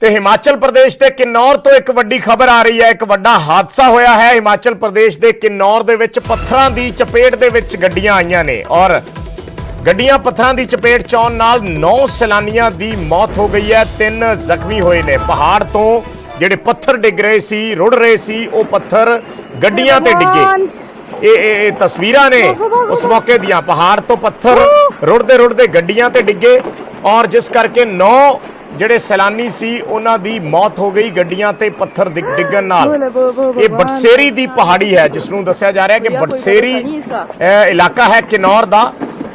ਤੇ ਹਿਮਾਚਲ ਪ੍ਰਦੇਸ਼ ਦੇ ਕਿन्नौर ਤੋਂ ਇੱਕ ਵੱਡੀ ਖਬਰ ਆ ਰਹੀ ਹੈ। ਇੱਕ ਵੱਡਾ ਹਾਦਸਾ ਹੋਇਆ ਹੈ ਹਿਮਾਚਲ ਪ੍ਰਦੇਸ਼ ਦੇ ਕਿन्नौर ਦੇ ਵਿੱਚ। ਪੱਥਰਾਂ ਦੀ ਚਪੇਟ ਦੇ ਵਿੱਚ ਗੱਡੀਆਂ ਆਈਆਂ ਨੇ ਔਰ ਗੱਡੀਆਂ ਪੱਥਰਾਂ ਦੀ ਚਪੇਟ ਚ ਆਉਣ ਨਾਲ 9 ਸੈਲਾਨੀਆਂ ਦੀ ਮੌਤ ਹੋ ਗਈ ਹੈ, 3 ਜ਼ਖਮੀ ਹੋਏ ਨੇ। ਪਹਾੜ ਤੋਂ ਜਿਹੜੇ ਪੱਥਰ ਡਿੱਗ ਰਹੇ ਸੀ, ਰੁੜ ਰਹੇ ਸੀ, ਉਹ ਪੱਥਰ ਗੱਡੀਆਂ ਤੇ ਡਿੱਗੇ। ਇਹ ਤਸਵੀਰਾਂ ਨੇ ਉਸ ਮੌਕੇ ਦੀਆਂ। ਪਹਾੜ ਤੋਂ ਪੱਥਰ ਰੁੜਦੇ ਰੁੜਦੇ ਗੱਡੀਆਂ ਤੇ ਡਿੱਗੇ ਔਰ ਜਿਸ ਕਰਕੇ 9 ਜਿਹੜੇ ਸੈਲਾਨੀ ਸੀ ਉਹਨਾਂ ਦੀ ਮੌਤ ਹੋ ਗਈ ਗੱਡੀਆਂ ਤੇ ਪੱਥਰ ਡਿੱਗਣ ਨਾਲ। ਇਹ ਬਟਸੇਰੀ ਦੀ ਪਹਾੜੀ ਹੈ ਜਿਸ ਨੂੰ ਦੱਸਿਆ ਜਾ ਰਿਹਾ ਕਿ ਬਟਸੇਰੀ ਇਲਾਕਾ ਹੈ ਕਿन्नौर ਦਾ।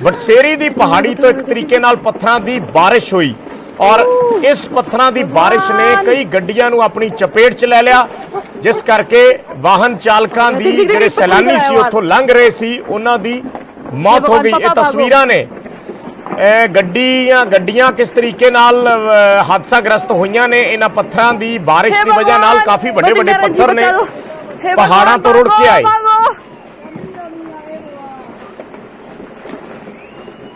ਬਟਸੇਰੀ ਦੀ ਪਹਾੜੀ ਤੋਂ ਇੱਕ ਤਰੀਕੇ ਨਾਲ ਪੱਥਰਾਂ ਦੀ ਬਾਰਿਸ਼ ਹੋਈ ਔਰ ਇਸ ਪੱਥਰਾਂ ਦੀ ਬਾਰਿਸ਼ ਨੇ ਕਈ ਗੱਡੀਆਂ ਨੂੰ ਆਪਣੀ ਚਪੇਟ 'ਚ ਲੈ ਲਿਆ, ਜਿਸ ਕਰਕੇ ਵਾਹਨ ਚਾਲਕਾਂ ਦੀ ਜਿਹੜੇ ਸੈਲਾਨੀ ਸੀ ਉੱਥੋਂ ਲੰਘ ਰਹੇ ਸੀ ਉਹਨਾਂ ਦੀ ਮੌਤ ਹੋ ਗਈ। ਇਹ ਤਸਵੀਰਾਂ ਨੇ ਗੱਡੀਆਂ ਕਿਸ ਤਰੀਕੇ ਨਾਲ ਹਾਦਸਾਗ੍ਰਸਤ ਹੋਈਆਂ ਨੇ ਇਹਨਾਂ ਪੱਥਰਾਂ ਦੀ ਬਾਰਿਸ਼ ਦੀ ਵਜ੍ਹਾ ਨਾਲ। ਕਾਫੀ ਵੱਡੇ ਵੱਡੇ ਪੱਥਰ ਨੇ ਪਹਾੜਾਂ ਤੋਂ ਰੁੜ ਕੇ ਆਏ।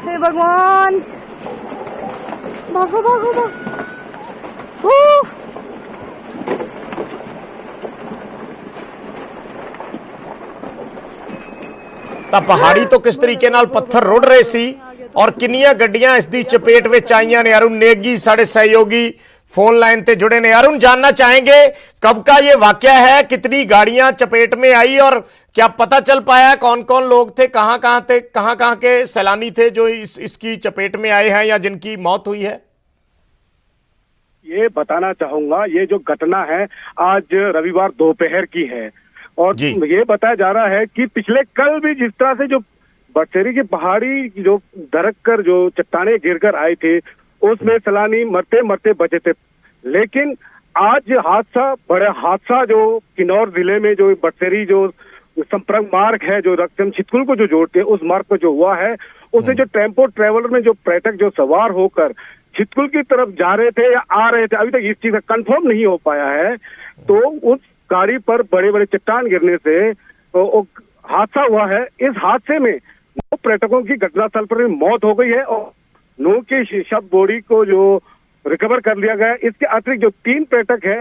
हे भगवान, भागो भागो भागो। ਤਾਂ ਪਹਾੜੀ ਤੋਂ ਕਿਸ ਤਰੀਕੇ ਨਾਲ ਪੱਥਰ ਰੁੜ ਰਹੇ ਸੀ और किन्नियां गड्डियां इस दी चपेट में आईयां ने। अरुण नेगी साढ़े सहयोगी फोन लाइन ते जुड़े ने। अरुण, जानना चाहेंगे कब का ये वाकया है, कितनी गाड़ियां चपेट में आई और क्या पता चल पाया कौन कौन लोग थे, कहां के सैलानी थे जो इसकी चपेट में आए हैं या जिनकी मौत हुई है? ये बताना चाहूंगा, ये जो घटना है आज रविवार दोपहर की है और ये बताया जा रहा है कि पिछले कल भी जिस तरह से जो बटसेरी की पहाड़ी जो दरक कर जो चट्टाने गिरकर आए थे उसमें सैलानी मरते मरते बचे थे। लेकिन आज बड़ा हादसा जो किन्नौर जिले में जो बटसेरी जो संपर्क मार्ग है जो रक्सम छितकुल को जो जोड़ते हैं उस मार्ग पर जो हुआ है, उसमें जो टेम्पो ट्रेवलर में जो पर्यटक जो सवार होकर छितकुल की तरफ जा रहे थे या आ रहे थे, अभी तक इस चीज का कंफर्म नहीं हो पाया है। तो उस गाड़ी पर बड़े बड़े चट्टान गिरने से हादसा हुआ है। इस हादसे में 9 पर्यटकों की घटनास्थल पर मौत हो गई है और 9 की शव बॉडी को जो रिकवर कर लिया गया है। इसके अतिरिक्त जो 3 पर्यटक है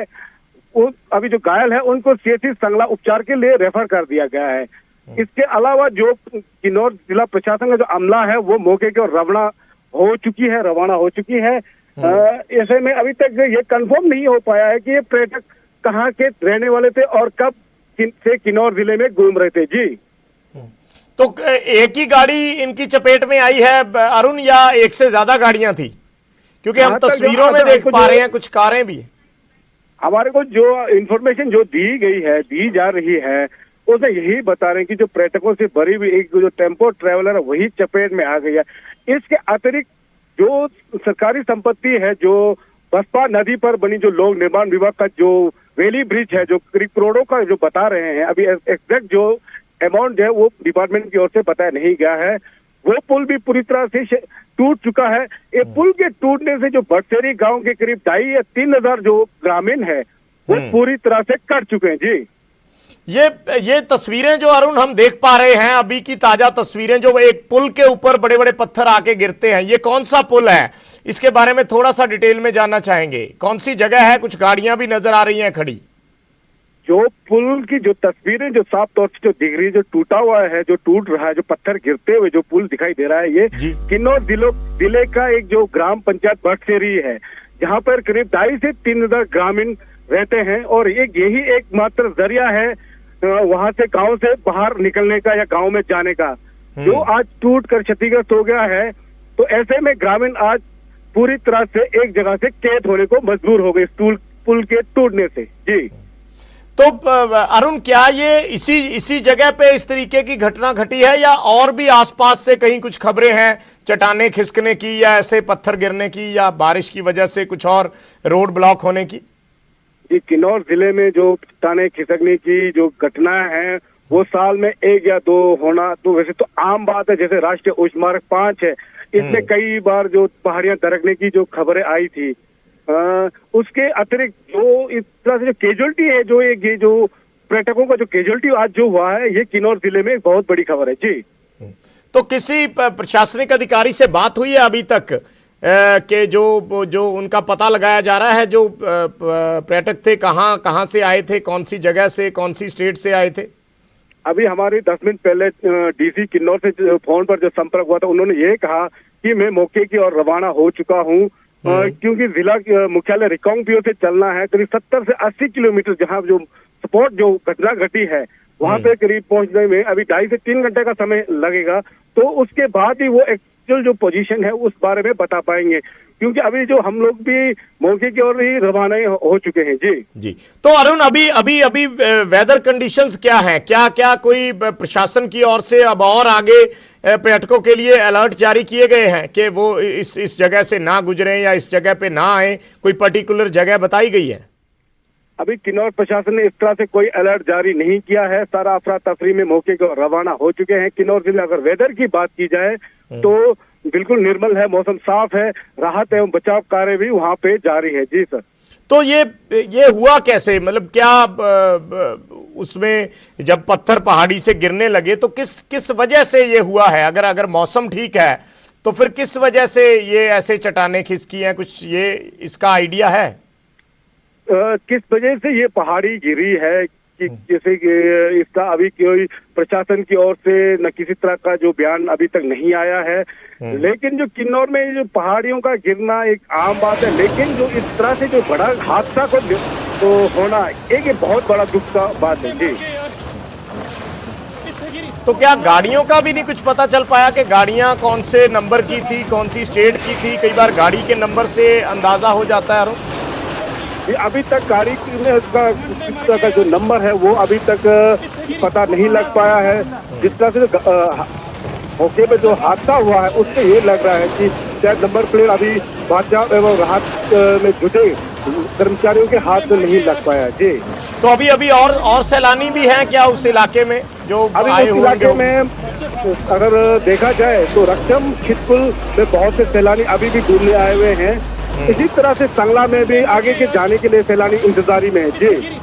वो अभी जो घायल है उनको सीएचसी संगला उपचार के लिए रेफर कर दिया गया है। इसके अलावा जो किन्नौर जिला प्रशासन का जो अमला है वो मौके की ओर रवाना हो चुकी है। ऐसे में अभी तक ये कंफर्म नहीं हो पाया है कि ये पर्यटक कहाँ के रहने वाले थे और कब से किन्नौर जिले में घूम रहे थे। जी, तो एक ही गाड़ी इनकी चपेट में आई है अरुण या एक से ज्यादा गाड़ियां थी? क्योंकि हम तस्वीरों में देख पा रहे हैं कुछ कारें भी। हमारे को जो इंफॉर्मेशन जो दी जा रही है उसमें यही बता रहे हैं कि जो पर्यटकों से भरी हुई एक जो टेम्पो ट्रेवलर है वही चपेट में आ गई है। इसके अतिरिक्त जो सरकारी संपत्ति है जो बसपा नदी पर बनी जो लोक निर्माण विभाग का जो वेली ब्रिज है जो करीब करोड़ों का जो बता रहे हैं, अभी एग्जैक्ट जो अमाउंट है वो डिपार्टमेंट की ओर से बताया नहीं गया है। वो पुल भी पूरी तरह से टूट चुका है। ये पुल के टूटने से जो बटसेरी गांव के करीब 2,500 या 3,000 जो ग्रामीण है वो पूरी तरह से कट चुके हैं। जी, ये तस्वीरें जो अरुण हम देख पा रहे हैं अभी की ताजा तस्वीरें, जो एक पुल के ऊपर बड़े बड़े पत्थर आके गिरते हैं, ये कौन सा पुल है? इसके बारे में थोड़ा सा डिटेल में जानना चाहेंगे। कौन सी जगह है? कुछ गाड़ियां भी नजर आ रही हैं खड़ी। जो पुल की जो तस्वीरें जो साफ तौर से जो दिख रही है, जो टूटा हुआ है, जो टूट रहा है, जो पत्थर गिरते हुए जो पुल दिखाई दे रहा है, ये किन्नौर जिले का एक जो ग्राम पंचायत बटसेरी है जहाँ पर करीब 2,500 से 3,000 ग्रामीण रहते हैं और यही एकमात्र जरिया है वहां से गांव से बाहर निकलने का या गांव में जाने का, जो आज टूट कर क्षतिग्रस्त हो गया है। तो ऐसे में ग्रामीण आज पूरी तरह से एक जगह से कैद होने को मजबूर हो गए पुल के टूटने से। जी, तो अरुण, क्या ये इसी जगह पे इस तरीके की घटना घटी है या और भी आसपास से कहीं कुछ खबरें हैं चट्टाने खिसकने की या ऐसे पत्थर गिरने की या बारिश की वजह से कुछ और रोड ब्लॉक होने की? जी, किन्नौर जिले में जो चट्टाने खिसकने की जो घटना है वो साल में 1 या 2 होना तो वैसे तो आम बात है। जैसे राष्ट्रीय उच्च मार्ग 5 है, इसमें कई बार जो पहाड़ियां दरकने की जो खबरें आई थी। उसके अतिरिक्त जो इस तरह से जो कैजुअलिटी है, जो ये जो पर्यटकों का जो कैजुअलिटी आज जो हुआ है, ये किन्नौर जिले में एक बहुत बड़ी खबर है। जी, तो किसी प्रशासनिक अधिकारी से बात हुई है अभी तक के जो उनका पता लगाया जा रहा है, जो पर्यटक थे कहाँ से आए थे, कौन सी जगह से, कौन सी स्टेट से आए थे? अभी हमारी 10 मिनट पहले डीसी किन्नौर से फोन पर जो संपर्क हुआ था, उन्होंने ये कहा कि मैं मौके की ओर रवाना हो चुका हूँ, क्योंकि जिला मुख्यालय रिकांगपिओ से चलना है करीब 70 से 80 किलोमीटर, जहाँ जो स्पॉट जो घटना घटी है वहाँ पे करीब पहुंचने में अभी 2.5 से 3 घंटे का समय लगेगा। तो उसके बाद ही वो एक्चुअल जो पोजीशन है उस बारे में बता पाएंगे, क्योंकि अभी जो हम लोग भी मौके की ओर ही रवाना हो चुके हैं। जी। तो अरुण, अभी वेदर कंडीशंस क्या हैं? क्या कोई प्रशासन की ओर से अब और आगे पर्यटकों के लिए अलर्ट जारी किए गए हैं कि वो इस जगह से ना गुजरें या इस जगह पे ना आए? कोई पर्टिकुलर जगह बताई गई है? अभी किन्नौर प्रशासन ने इस तरह से कोई अलर्ट जारी नहीं किया है। सारा अफरा तफरी में मौके को रवाना हो चुके हैं। किन्नौर जिले अगर वेदर की बात की जाए तो बिल्कुल निर्मल है, मौसम साफ है, राहत एवं बचाव कार्य भी वहाँ पे जारी है। जी सर। तो ये हुआ कैसे? मतलब क्या उसमें जब पत्थर पहाड़ी से गिरने लगे तो किस वजह से ये हुआ है? अगर मौसम ठीक है तो फिर किस वजह से ये ऐसे चट्टानें खिसकी हैं? कुछ ये इसका आइडिया है? किस वजह से ये पहाड़ी गिरी है कि जैसे कि इसका अभी कोई प्रशासन की ओर से न किसी तरह का जो बयान अभी तक नहीं आया है। लेकिन जो किन्नौर में जो पहाड़ियों का गिरना एक आम बात है, लेकिन जो इस तरह से जो बड़ा हादसा को तो होना एक बहुत बड़ा दुख का बात है। जी। तो क्या गाड़ियों का भी नहीं कुछ पता चल पाया कि गाड़ियां कौन से नंबर की थी, कौन सी स्टेट की थी? कई बार गाड़ी के नंबर से अंदाजा हो जाता है। अभी तक गाड़ी का जो नंबर है वो अभी तक पता नहीं लग पाया है। जिस तरह से मौके पे जो हादसा हुआ है उससे ये लग रहा है कि शायद नंबर प्लेट अभी बचाव एवं राहत में जुटे कर्मचारियों के हाथ में नहीं लग पाया। जी। तो अभी और सैलानी भी हैं क्या उस इलाके में जो आए हुए? इलाके में अगर देखा जाए तो रक्षम छितकुल में बहुत से सैलानी अभी भी घूमने आए हुए हैं। इसी तरह से संगला में भी आगे के जाने के लिए सैलानी इंतजारी में है। जी।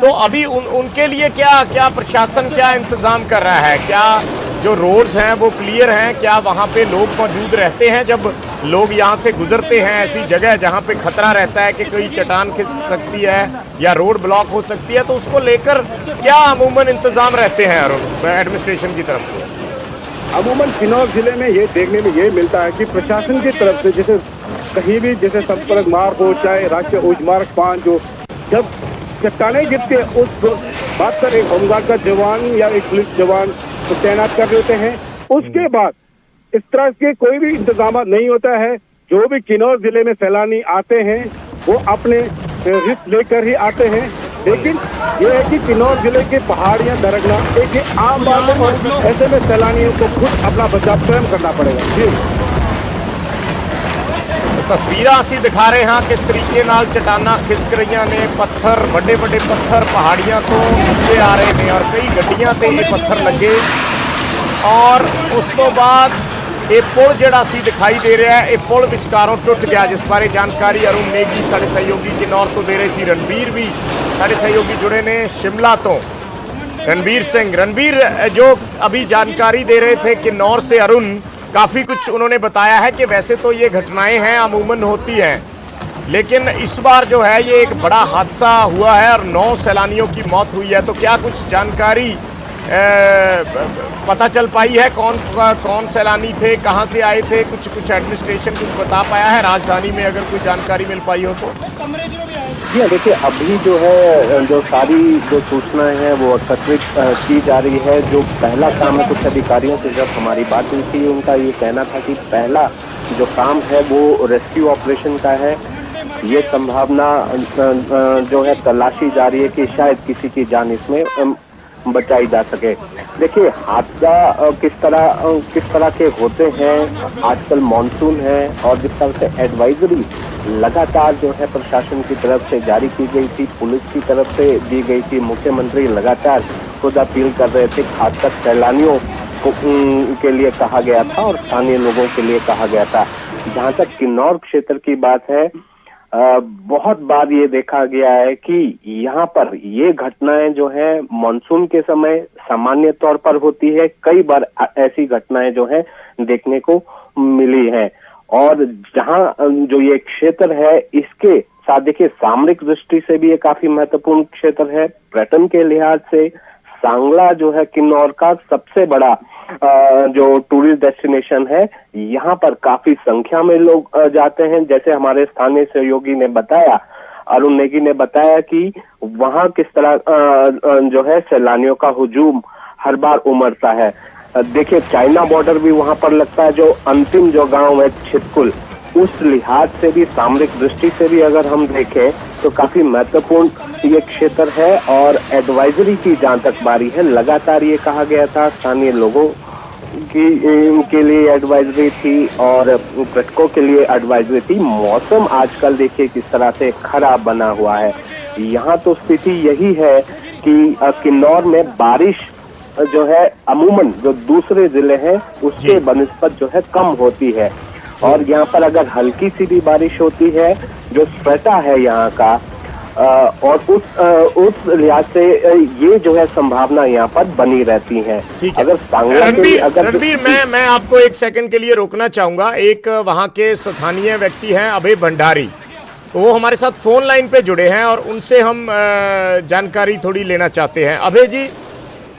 तो अभी उनके लिए क्या प्रशासन क्या इंतजाम कर रहा है? क्या जो रोड्स हैं वो क्लियर हैं? क्या वहाँ पे लोग मौजूद रहते हैं जब लोग यहाँ से गुजरते हैं ऐसी जगह जहाँ पे खतरा रहता है कि कोई चट्टान खिसक सकती है या रोड ब्लॉक हो सकती है? तो उसको लेकर क्या अमूमन इंतजाम रहते हैं एडमिनिस्ट्रेशन की तरफ से? अमूमन किन्नौर जिले में ये देखने में ये मिलता है कि प्रशासन की तरफ से जैसे कहीं भी जैसे संपर्क मार्ग हो, चाहे राष्ट्रीय उच्च मार्ग 5, जो जब चट्टानें गिरती है उस बात पर एक होमगार्ड का जवान या एक पुलिस जवान तो तैनात कर देते हैं। उसके बाद इस तरह के कोई भी इंतजाम नहीं होता है। जो भी किन्नौर जिले में सैलानी आते हैं वो अपने रिस्क लेकर ही आते हैं। लेकिन ये है कि किन्नौर जिले के पहाड़ियां दरकना एक आम बात है और ऐसे में सैलानियों को खुद अपना बचाव स्वयं करना पड़ेगा। जी। तस्वीरां ਅਸੀਂ ਦਿਖਾ ਰਹੇ ਹਾਂ किस तरीके ਨਾਲ चट्टानां खिसक रही ने। पत्थर ਵੱਡੇ पत्थर पहाड़ियां तो नीचे आ रहे हैं और कई गड्डियां ते ये पत्थर लगे और उस तो बाद ये पुल ਜਿਹੜਾ ਸੀ दिखाई दे रहा है, ये पुल विचकारों टुट गया, जिस बारे जानकारी अरुण नेगी साढ़े सहयोगी किन्नौर तो दे रहे सी। रणबीर भी साढ़े सहयोगी जुड़े ने शिमला तो। रणबीर जो अभी जानकारी दे रहे थे किन्नौर से अरुण, काफ़ी कुछ उन्होंने बताया है कि वैसे तो ये घटनाएं हैं अमूमन होती हैं, लेकिन इस बार जो है ये एक बड़ा हादसा हुआ है और 9 सैलानियों की मौत हुई है। तो क्या कुछ जानकारी पता चल पाई है? कौन सैलानी थे, कहाँ से आए थे? कुछ एडमिनिस्ट्रेशन कुछ बता पाया है राजधानी में? अगर कोई जानकारी मिल पाई हो तो। जी देखिए, अभी जो है जो सारी जो सूचनाएं हैं वो एकत्रित की जा रही है। जो पहला काम है, कुछ अधिकारियों से जब हमारी बात हुई थी उनका ये कहना था कि पहला जो काम है वो रेस्क्यू ऑपरेशन का है। ये संभावना जो है तलाशी जा रही है कि शायद किसी की जान इसमें बचाई जा सके। देखिए, हादसा किस तरह के होते हैं। आजकल मानसून है और जिस तरह से एडवाइजरी लगातार जो है प्रशासन की तरफ से जारी की गई थी, पुलिस की तरफ से दी गई थी, मुख्यमंत्री लगातार खुद अपील कर रहे थे, खासकर सैलानियों को के लिए कहा गया था और स्थानीय लोगों के लिए कहा गया था। जहां तक किन्नौर क्षेत्र की बात है, बहुत बार ये देखा गया है कि यहाँ पर ये घटनाएं जो है मानसून के समय सामान्य तौर पर होती है। कई बार ऐसी घटनाएं जो है देखने को मिली है और जहां जो ये क्षेत्र है इसके साथ देखिए सामरिक दृष्टि से भी ये काफी महत्वपूर्ण क्षेत्र है। पर्यटन के लिहाज से सांगला जो है किन्नौर का सबसे बड़ा जो टूरिस्ट डेस्टिनेशन है। यहाँ पर काफी संख्या में लोग जाते हैं। जैसे हमारे स्थानीय सहयोगी ने बताया, अरुण नेगी ने बताया कि वहाँ किस तरह जो है सैलानियों का हुजूम हर बार उमड़ता है। देखिए चाइना बॉर्डर भी वहाँ पर लगता है। जो अंतिम जो गांव है छितकुल, उस लिहाज से भी सामरिक दृष्टि से भी अगर हम देखें तो काफी महत्वपूर्ण ये क्षेत्र है। और एडवाइजरी की जहां तक बारी है, लगातार ये कहा गया था स्थानीय लोगों के लिए एडवाइजरी थी और पर्यटकों के लिए एडवाइजरी थी। मौसम आजकल देखिए किस तरह से खराब बना हुआ है। यहाँ तो स्थिति यही है कि किन्नौर में बारिश जो है अमूमन जो दूसरे जिले हैं उसके बनिस्बत जो है कम होती है। और यहाँ पर अगर हल्की सी भी बारिश होती है, जो स्ट्रेटा है यहाँ का, और उस लिहाज से ये जो है संभावना यहाँ पर बनी रहती है। ठीक है। अगर रणबीर मैं आपको एक सेकंड के लिए रोकना चाहूंगा। एक वहाँ के स्थानीय व्यक्ति हैं अभय भंडारी, वो हमारे साथ फोन लाइन पे जुड़े हैं और उनसे हम जानकारी थोड़ी लेना चाहते हैं। अभय जी,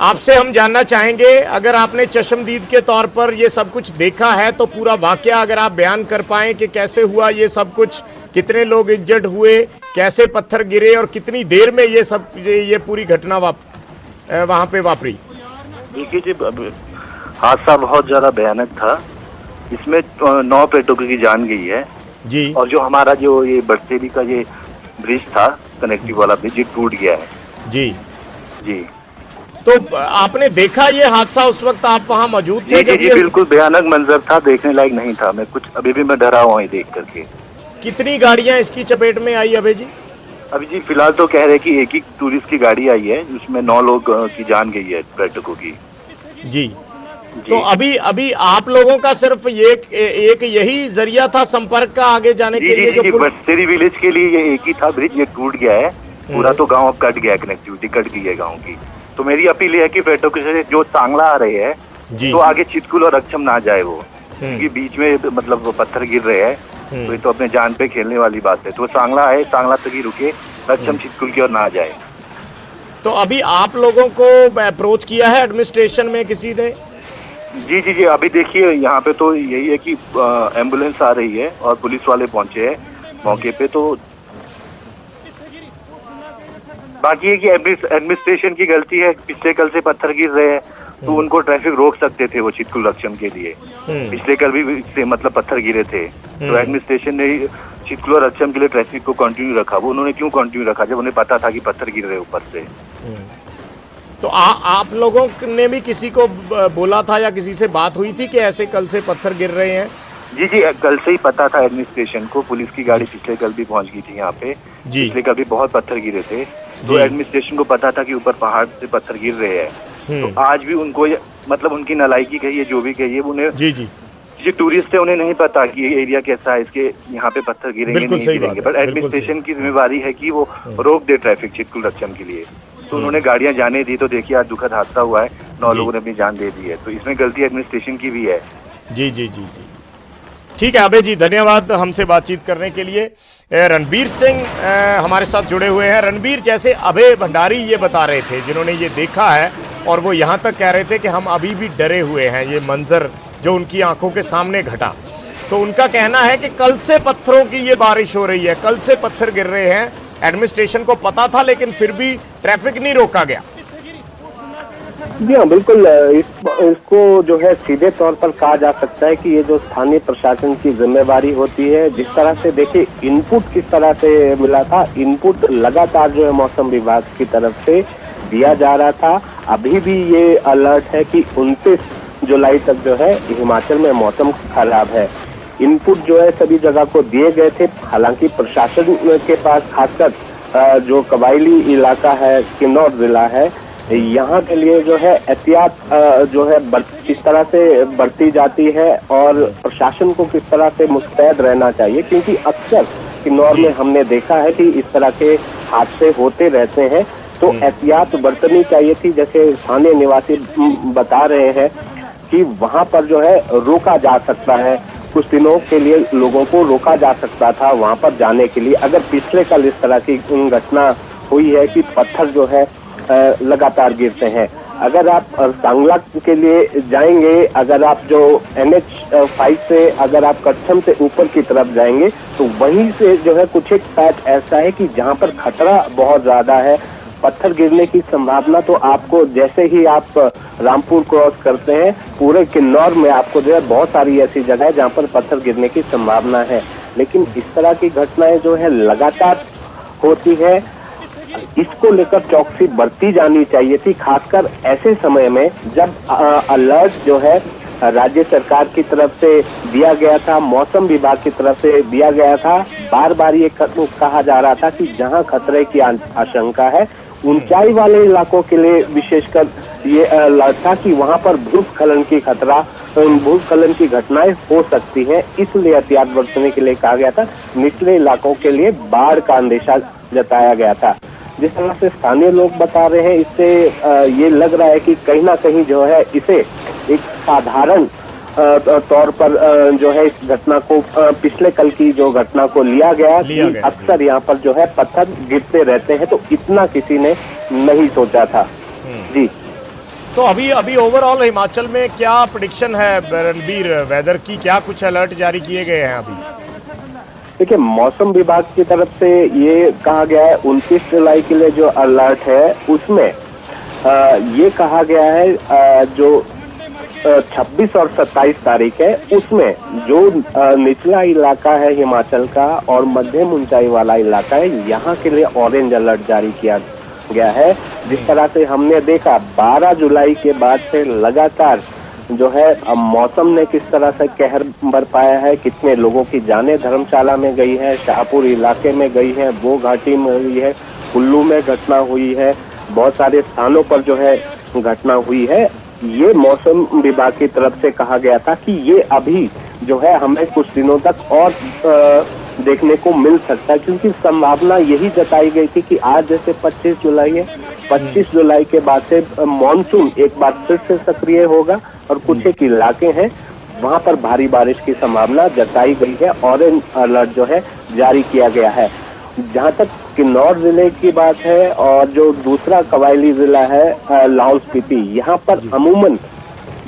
आपसे हम जानना चाहेंगे, अगर आपने चश्मदीद के तौर पर ये सब कुछ देखा है तो पूरा वाकया अगर आप बयान कर पाएं कि कैसे हुआ ये सब कुछ, कितने लोग इंजर्ड हुए, कैसे पत्थर गिरे और कितनी देर में ये पूरी घटना वहाँ पे वापरी। देखिए जी, हादसा बहुत ज्यादा भयानक था। इसमें 9 पर्यटकों की जान गई है जी। और जो हमारा जो ये बरसेली का ये ब्रिज था, कनेक्टिव वाला ब्रिज, ये टूट गया है जी। जी, तो आपने देखा ये हादसा, उस वक्त आप वहाँ मौजूद थे? जी, बिल्कुल भयानक मंजर था, देखने लायक नहीं था। मैं कुछ अभी भी मैं डरा हुआ देख करके। कितनी गाड़ियां इसकी चपेट में आई अभय जी? अभी जी फिलहाल तो कह रहे कि एक ही टूरिस्ट की गाड़ी आई है, उसमें 9 लोग की जान गई है पर्यटकों की जी। तो अभी आप लोगों का सिर्फ एक यही जरिया था संपर्क का आगे जाने के लिए? जो बरसेरी विलेज के लिए ये एक ही था ब्रिज, ये टूट गया है पूरा, तो गाँव अब कट गया, कनेक्टिविटी कट गई है गाँव की। तो मेरी अपील है कि पर्यटकों से जो सांगला आ रहे हैं तो आगे छितकुल और अक्षम ना जाए वो, क्योंकि बीच में मतलब पत्थर गिर रहे हैं, तो ये तो अपने जान पे खेलने वाली बात है। तो सांगला है, सांगला तक ही रुके, अक्षम छितकुल की ओर ना जाए। तो अभी आप लोगों को अप्रोच किया है एडमिनिस्ट्रेशन में किसी ने? जी, अभी देखिए यहाँ पे तो यही है कि एम्बुलेंस आ रही है और पुलिस वाले पहुंचे हैं मौके पे। तो बाकी है कि एडमिनिस्ट्रेशन की गलती है, पिछले कल से पत्थर गिर रहे हैं तो उनको ट्रैफिक रोक सकते थे वो छितकुल रक्षम के लिए। पिछले कल भी से मतलब पत्थर गिरे थे, तो एडमिनिस्ट्रेशन ने छितकुल और रक्षम के लिए ट्रैफिक को कंटिन्यू रखा। वो उन्होंने क्यों कंटिन्यू रखा जब उन्हें पता था कि पत्थर गिर रहे ऊपर से? तो आप लोगों ने भी किसी को बोला था या किसी से बात हुई थी कि ऐसे कल से पत्थर गिर रहे हैं? जी, कल से ही पता था एडमिनिस्ट्रेशन को। पुलिस की गाड़ी पिछले कल भी पहुंच गई थी यहाँ पे। पिछले कल भी बहुत पत्थर गिरे थे, तो एडमिनिस्ट्रेशन को पता था कि ऊपर पहाड़ से पत्थर गिर रहे हैं। तो आज भी उनको मतलब उनकी नालायकी कहिए, जो भी कहिए, उन्हें जो टूरिस्ट है उन्हें नहीं पता कि ये एरिया कैसा है, इसके यहाँ पे पत्थर गिरेंगे नहीं गिरेंगे। पर एडमिनिस्ट्रेशन की जिम्मेवारी है कि वो रोक दे ट्रैफिक छितकुल रक्षम के लिए। तो उन्होंने गाड़ियां जाने दी। तो देखिए आज दुखद हादसा हुआ है, 9 लोगों ने अपनी जान दे दी है। तो इसमें गलती एडमिनिस्ट्रेशन की भी है। जी। ठीक है अभय जी, धन्यवाद हमसे बातचीत करने के लिए। रणबीर सिंह हमारे साथ जुड़े हुए हैं। रणबीर, जैसे अभय भंडारी ये बता रहे थे जिन्होंने ये देखा है, और वो यहाँ तक कह रहे थे कि हम अभी भी डरे हुए हैं, ये मंजर जो उनकी आंखों के सामने घटा। तो उनका कहना है कि कल से पत्थरों की ये बारिश हो रही है, कल से पत्थर गिर रहे हैं। एडमिनिस्ट्रेशन को पता था लेकिन फिर भी ट्रैफिक नहीं रोका गया। जी हाँ, बिल्कुल। इसको जो है सीधे तौर पर कहा जा सकता है कि ये जो स्थानीय प्रशासन की जिम्मेवारी होती है। जिस तरह से देखिए इनपुट किस तरह से मिला था, इनपुट लगातार जो है मौसम विभाग की तरफ से दिया जा रहा था। अभी भी ये अलर्ट है कि 29 जुलाई तक जो है हिमाचल में मौसम खराब है। इनपुट जो है सभी जगह को दिए गए थे। हालांकि प्रशासन के पास खासकर जो कबायली इलाका है, किन्नौर जिला है, यहाँ के लिए जो है एहतियात जो है किस तरह से बढ़ती जाती है और प्रशासन को किस तरह से मुस्तैद रहना चाहिए, क्योंकि अक्सर किन्नौर में हमने देखा है कि इस तरह के हादसे होते रहते हैं। तो एहतियात बरतनी चाहिए थी। जैसे स्थानीय निवासी बता रहे हैं कि वहां पर जो है रोका जा सकता है कुछ दिनों के लिए लोगों को रोका जा सकता था वहां पर जाने के लिए, अगर पिछले कल इस तरह की घटना हुई है कि पत्थर जो है लगातार गिरते हैं। अगर आप सांगला के लिए जाएंगे, अगर आप जो NH5 से अगर आप कच्छम से ऊपर की तरफ जाएंगे तो वहीं से जो है कुछ एक पैच ऐसा है कि जहां पर खतरा बहुत ज्यादा है, पत्थर गिरने की संभावना। तो आपको जैसे ही आप रामपुर क्रॉस करते हैं, पूरे किन्नौर में आपको जो है बहुत सारी ऐसी जगह है जहां पर पत्थर गिरने की संभावना है। लेकिन इस तरह की घटनाएं जो है लगातार होती है, इसको लेकर चौकसी बरती जानी चाहिए थी, खासकर ऐसे समय में जब अलर्ट जो है राज्य सरकार की तरफ से दिया गया था, मौसम विभाग की तरफ से दिया गया था। बार बार ये कहा जा रहा था कि जहां खतरे की आशंका है, ऊंचाई वाले इलाकों के लिए विशेषकर ये अलर्ट था कि वहां पर भूस्खलन की घटनाएं हो सकती हैं, इसलिए एहतियात बरतने के लिए कहा गया था। निचले इलाकों के लिए बाढ़ का अंदेशा जताया गया था। जिस तरह से स्थानीय लोग बता रहे हैं, इससे ये लग रहा है कि कहीं ना कहीं जो है इसे एक साधारण तौर पर जो है इस घटना को, पिछले कल की जो घटना को लिया गया। अक्सर यहाँ पर जो है पत्थर गिरते रहते हैं, तो इतना किसी ने नहीं सोचा था। जी, तो अभी ओवरऑल हिमाचल में क्या प्रेडिक्शन है रणबीर, वेदर की क्या कुछ अलर्ट जारी किए गए हैं अभी? देखिए, मौसम विभाग की तरफ से ये कहा गया है 29 जुलाई के लिए जो अलर्ट है उसमें ये कहा गया है जो 26 और 27 तारीख है उसमें जो निचला इलाका है हिमाचल का और मध्यम ऊंचाई वाला इलाका है, यहाँ के लिए ऑरेंज अलर्ट जारी किया गया है। जिस तरह से हमने देखा 12 जुलाई के बाद से लगातार जो है मौसम ने किस तरह से कहर बरपाया है, कितने लोगों की जानें धर्मशाला में गई है, शाहपुर इलाके में गई है, बो घाटी में हुई है, कुल्लू में घटना हुई है, बहुत सारे स्थानों पर जो है घटना हुई है। ये मौसम विभाग की तरफ से कहा गया था कि ये अभी जो है हमें कुछ दिनों तक और देखने को मिल सकता है, क्योंकि संभावना यही जताई गई थी कि आज जैसे 25 जुलाई है, 25 जुलाई के बाद से मानसून एक बार फिर से सक्रिय होगा और कुछ एक इलाके हैं वहां पर भारी बारिश की संभावना जताई गई है। ऑरेंज अलर्ट जो है जारी किया गया है। जहां तक किन्नौर जिले की बात है और जो दूसरा कबायली जिला है लाहौल स्पीति, यहाँ पर अमूमन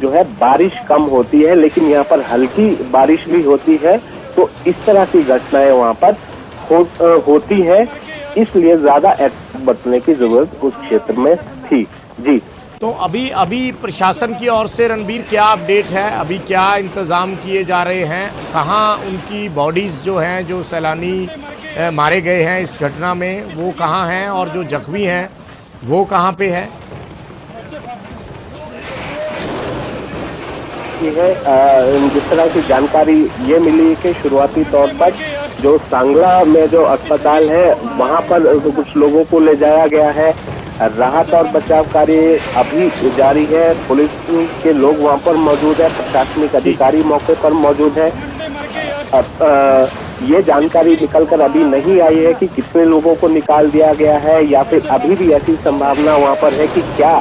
जो है बारिश कम होती है, लेकिन यहाँ पर हल्की बारिश भी होती है। तो इस तरह की घटनाएं वहां पर होती है, इसलिए ज्यादा एहतियात बरतने की जरूरत उस क्षेत्र में थी। जी, तो अभी प्रशासन की ओर से रणबीर क्या अपडेट है, अभी क्या इंतजाम किए जा रहे हैं, कहाँ उनकी बॉडीज जो हैं, जो सैलानी मारे गए हैं इस घटना में, वो कहाँ हैं, और जो जख्मी हैं वो कहाँ पे है? ये है जिस तरह की जानकारी ये मिली कि शुरुआती तौर पर जो सांगला में जो अस्पताल है वहां पर कुछ लोगों को ले जाया गया है। राहत और बचाव कार्य अभी जारी है, पुलिस के लोग वहां पर मौजूद है, प्रशासनिक अधिकारी मौके पर मौजूद है। ये जानकारी निकलकर अभी नहीं आई है कि कितने लोगों को निकाल दिया गया है, या फिर अभी भी ऐसी संभावना वहां पर है कि क्या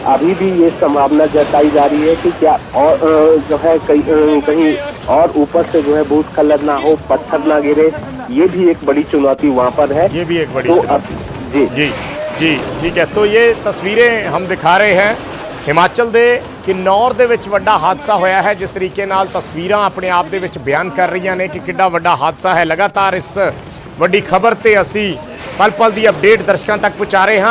अभी भी ये संभावना जताई जा रही है कि क्या और जो है कहीं और ऊपर से जो है भूस्खलन ना हो, पत्थर ना गिरे। ये भी एक बड़ी चुनौती वहां पर है। ये भी एक बड़ी चुनौती। जी, ठीक है। तो ये तस्वीरें हम दिखा रहे हैं हिमाचल दे किन्नौर ਦੇ ਵਿੱਚ ਵੱਡਾ ਹਾਦਸਾ ਹੋਇਆ ਹੈ। ਜਿਸ ਤਰੀਕੇ ਨਾਲ ਤਸਵੀਰਾਂ ਆਪਣੇ ਆਪ ਦੇ ਵਿੱਚ ਬਿਆਨ ਕਰ ਰਹੀਆਂ ਨੇ ਕਿ ਕਿੱਡਾ ਵੱਡਾ ਹਾਦਸਾ ਹੈ। ਲਗਾਤਾਰ ਇਸ ਵੱਡੀ ਖਬਰ ਤੇ ਅਸੀਂ ਪਲ ਪਲ ਦੀ ਅਪਡੇਟ ਦਰਸ਼ਕਾਂ ਤੱਕ ਪਹੁੰਚਾ ਰਹੇ ਹਾਂ।